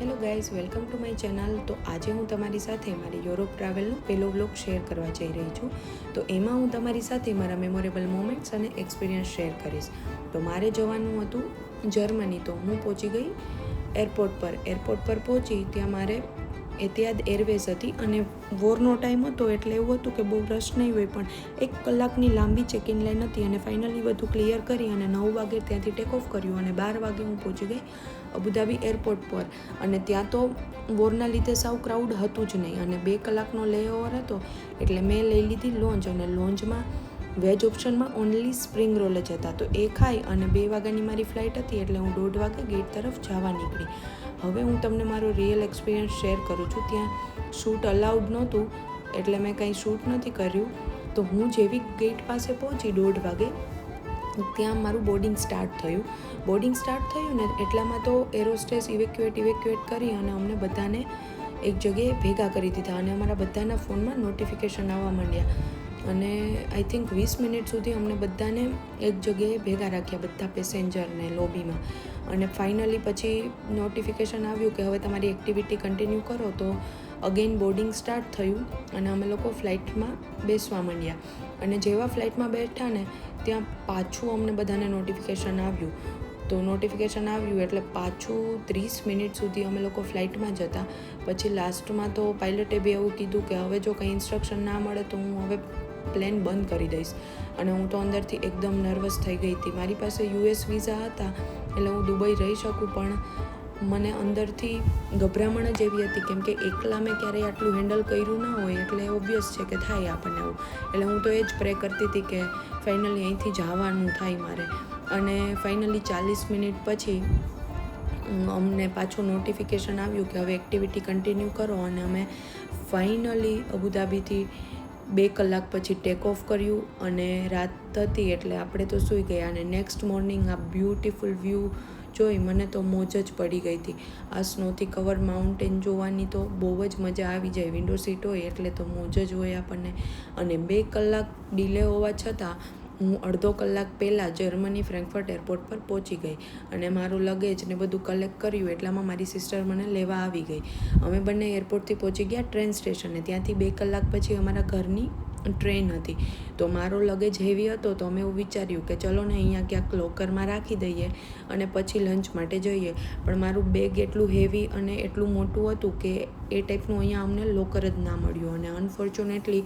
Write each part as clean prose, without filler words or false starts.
Hello guys, welcome to my channel. તો આજે હું તમારી સાથે મારી યુરોપ ટ્રાવેલનો પહેલો વ્લોગ શેર કરવા જઈ રહી છું. તો એમાં હું તમારી સાથે મારા મેમોરેબલ મોમેન્ટ્સ અને એક્સપિરિયન્સ શેર કરીશ. તો મારે જવાનું હતું જર્મની, તો હું પહોંચી ગઈ એરપોર્ટ પર પહોંચી ત્યાં મારે એતિહાદ એરવેઝ હતી અને વોરનો ટાઈમ હતો એટલે એવું હતું કે બહુ રશ નહીં હોય, પણ 1 કલાકની લાંબી ચેકિંગ લાઈન હતી અને ફાઇનલી બધું ક્લિયર કરી અને 9 વાગે ત્યાંથી ટેક ઓફ કર્યું અને 12 વાગે હું પહોંચી ગઈ અબુધાબી એરપોર્ટ પર. અને ત્યાં તો વોરના લીધે સાવ ક્રાઉડ હતું જ નહીં અને 2 કલાકનો લેઓવર હતો એટલે મેં લઈ લીધી લોન્જ. અને લોન્જમાં વેજ ઓપ્શનમાં ઓનલી સ્પ્રિંગ રોલ જ હતા, તો એ ખાઈ અને 2 વાગ્યાની મારી ફ્લાઇટ હતી એટલે હું 1:30 વાગે ગેટ તરફ જવા નીકળી. હવે હું તમને મારો રિયલ એક્સપિરિયન્સ શેર કરું છું. ત્યાં શૂટ અલાઉડ નહોતું એટલે મેં કંઈ શૂટ નથી કર્યું. તો હું જેવી ગેટ પાસે પહોંચી 1:30 વાગે ત્યાં મારું બોર્ડિંગ સ્ટાર્ટ થયું ને એટલામાં તો એરોસ્ટેસ ઇવેક્યુએટ કરી અને અમને બધાને એક જગ્યાએ ભેગા કરી દીધા અને અમારા બધાના ફોનમાં નોટિફિકેશન આવવા માંડ્યા અને આઈ થિંક 20 મિનિટ સુધી અમને બધાને એક જગ્યાએ ભેગા રાખ્યા, બધા પેસેન્જરને લોબીમાં. અને ફાઇનલી પછી નોટિફિકેશન આવ્યું કે હવે તમારી એક્ટિવિટી કન્ટિન્યુ કરો. તો અગેન બોર્ડિંગ સ્ટાર્ટ થયું અને અમે લોકો ફ્લાઇટમાં બેસવા માંડ્યા. અને જેવા ફ્લાઇટમાં બેઠા ને ત્યાં પાછું અમને બધાને નોટિફિકેશન આવ્યું. તો નોટિફિકેશન આવ્યું એટલે પાછું 30 મિનિટ સુધી અમે લોકો ફ્લાઇટમાં જ હતા. પછી લાસ્ટમાં તો પાયલટે બી એવું કીધું કે હવે જો કંઈ ઇન્સ્ટ્રક્શન ના મળે તો હું હવે પ્લેન બંધ કરી દઈશ. અને હું તો અંદરથી એકદમ નર્વસ થઈ ગઈ હતી. મારી પાસે US વિઝા હતા એટલે હું દુબઈ રહી શકું, પણ મને અંદરથી ગભરામણ જ એવી હતી કેમ કે એકલા મેં ક્યારેય આટલું હેન્ડલ કર્યું ના હોય એટલે ઓબ્વિયસ છે કે થાય આપણને એવું. એટલે હું તો એ જ પ્રે કરતી હતી કે ફાઇનલી અહીંથી જવાનું થાય મારે. અને ફાઇનલી 40 મિનિટ પછી અમને પાછું નોટિફિકેશન આવ્યું કે હવે એક્ટિવિટી કન્ટિન્યુ કરો અને અમે ફાઇનલી અબુધાબીથી 2 કલાક પછી ટેક ઓફ કર્યું. અને રાત હતી એટલે આપણે તો સૂઈ ગયા અને નેક્સ્ટ મોર્નિંગ આ બ્યુટિફુલ વ્યૂ જોઈ મને તો મોજ જ પડી ગઈ હતી. આ સ્નોથી કવર માઉન્ટેન જોવાની તો બહુ જ મજા આવી જાય. વિન્ડો સીટ હોય એટલે તો મોજ જ હોય આપણને. અને 2 કલાક ડિલે હોવા છતાં હું અડધો કલાક પહેલાં જર્મની ફ્રેન્કફર્ટ એરપોર્ટ પર પહોંચી ગઈ અને મારું લગેજ ને બધું કલેક્ટ કર્યું એટલામાં મારી સિસ્ટર મને લેવા આવી ગઈ. અમે બંને એરપોર્ટથી પહોંચી ગયા ટ્રેન સ્ટેશને. ત્યાંથી 2 કલાક પછી અમારા ઘરની ટ્રેન હતી. તો મારો લગેજ હેવી હતો તો અમે એવું વિચાર્યું કે ચલો ને અહીંયા ક્યાંક લોકરમાં રાખી દઈએ અને પછી લંચ માટે જઈએ. પણ મારું બેગ એટલું હેવી અને એટલું મોટું હતું કે એ ટાઈપનું અહીંયા અમને લોકર જ ના મળ્યું અને અનફોર્ચ્યુનેટલી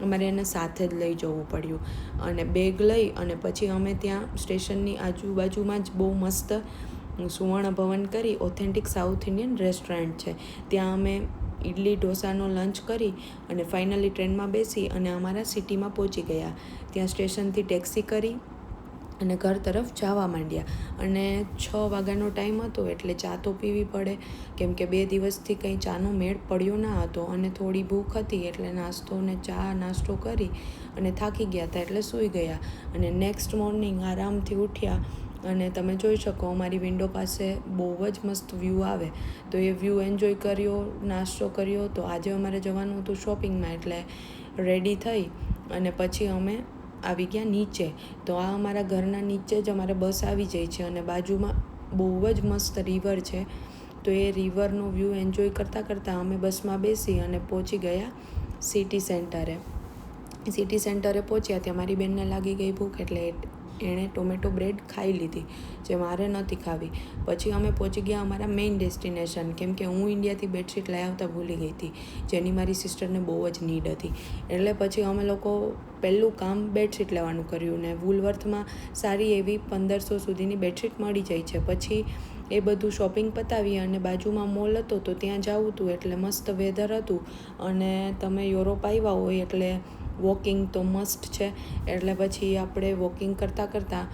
અમારે એને સાથે જ લઈ જવું પડ્યું. અને બેગ લઈ અને પછી અમે ત્યાં સ્ટેશનની આજુબાજુમાં જ બહુ મસ્ત સુવર્ણ ભવન કરી ઓથેન્ટિક સાઉથ ઇન્ડિયન રેસ્ટોરન્ટ છે, ત્યાં અમે ઇડલી ઢોસાનો લંચ કરી અને ફાઇનલી ટ્રેનમાં બેસી અને અમારા સિટીમાં પહોંચી ગયા. ત્યાં સ્ટેશનથી ટેક્સી કરી અને ઘર તરફ જવા માંડ્યા. અને 6 વાગ્યાનો ટાઈમ હતો એટલે ચા તો પીવી પડે કેમ કે 2 દિવસથી કંઈ ચાનો મેળ પડ્યો ના હતો અને થોડી ભૂખ હતી એટલે નાસ્તો કરી અને થાકી ગયા હતા એટલે સૂઈ ગયા. અને નેક્સ્ટ મોર્નિંગ આરામથી ઉઠ્યા અને તમે જોઈ શકો અમારી વિન્ડો પાસે બહુ જ મસ્ત વ્યૂ આવે. તો એ વ્યૂ એન્જોય કર્યો, નાસ્તો કર્યો. તો આજે અમારે જવાનું હતું શોપિંગમાં એટલે રેડી થઈ અને પછી અમે આવી ગયા નીચે. તો આ અમારા ઘરના નીચે જ અમારે બસ આવી જાય છે અને બાજુમાં બહુ જ મસ્ત રિવર છે. તો એ રિવરનો વ્યૂ એન્જોય કરતાં અમે બસમાં બેસી અને પહોંચી ગયા સિટી સેન્ટરે પહોંચ્યા. ત્યાં મારી બેનને લાગી ગઈ ભૂખ એટલે એણે ટોમેટો બ્રેડ ખાઈ લીધી જે મારે નહોતી ખાવી. પછી અમે પહોંચી ગયા અમારા મેઇન ડેસ્ટિનેશન કેમ કે હું ઇન્ડિયાથી બેડશીટ લઈ આવતા ભૂલી ગઈ હતી જેની મારી સિસ્ટરને બહુ જ નીડ હતી. એટલે પછી અમે લોકો પહેલું કામ બેડશીટ લેવાનું કર્યું ને વૂલવર્થમાં સારી એવી 1500 સુધીની બેડશીટ મળી જાય છે. પછી એ બધું શોપિંગ પતાવી અને બાજુમાં મોલ હતો તો ત્યાં જવું હતું એટલે મસ્ત વેધર હતું અને તમે યુરોપ આવ્યા હોય એટલે વોકિંગ તો મસ્ટ છે. એટલે પછી આપણે વોકિંગ કરતાં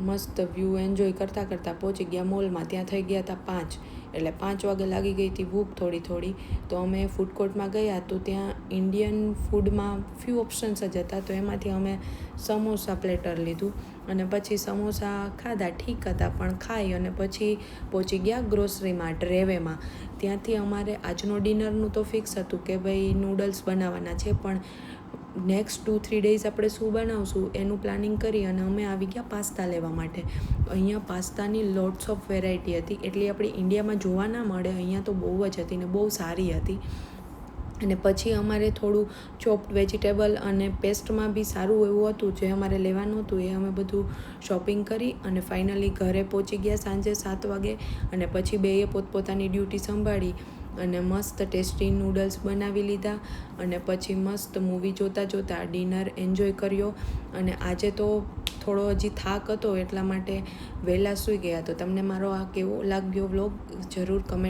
મસ્ત વ્યૂ એન્જોય કરતાં પહોંચી ગયા મોલમાં. ત્યાં થઈ ગયા હતા 5 એટલે 5 વાગે લાગી ગઈ હતી ભૂખ થોડી. તો અમે ફૂડ કોર્ટમાં ગયા તો ત્યાં ઇન્ડિયન ફૂડમાં ફ્યુ ઓપ્શન્સ જ હતા. તો એમાંથી અમે સમોસા પ્લેટર લીધું અને પછી સમોસા ખાધા, ઠીક હતા પણ ખાઈ અને પછી પહોંચી ગયા ગ્રોસરીમાં રેવેમાં. ત્યાંથી અમારે આજનો ડિનરનું તો ફિક્સ હતું કે ભાઈ નૂડલ્સ બનાવવાના છે, પણ નેક્સ્ટ 2-3 ડેઝ આપણે શું બનાવશું એનું પ્લાનિંગ કરી અને અમે આવી ગયા પાસ્તા લેવા માટે. અહીંયા પાસ્તાની લોટ્સ ઓફ વેરાયટી હતી, એટલી આપણી ઇન્ડિયામાં જોવા ના મળે, અહીંયા તો બહુ જ હતી ને બહુ સારી હતી. અને પછી અમારે થોડું ચોપ્ડ વેજીટેબલ અને પેસ્ટમાં બી સારું એવું હતું જે અમારે લેવાનું હતું, એ અમે બધું શોપિંગ કરી અને ફાઇનલી ઘરે પહોંચી ગયા સાંજે 7 વાગે. અને પછી બેએ પોતપોતાની ડ્યુટી સંભાળી અને મસ્ત ટેસ્ટી નૂડલ્સ બનાવી લીધા અને પછી મસ્ત મૂવી જોતાં ડિનર એન્જોય કર્યો. અને આજે તો થોડો હજી થાક હતો એટલા માટે વહેલા સૂઈ ગયા. તો તમને મારો આ કેવો લાગ્યો વ્લોગ જરૂર કમેન્ટ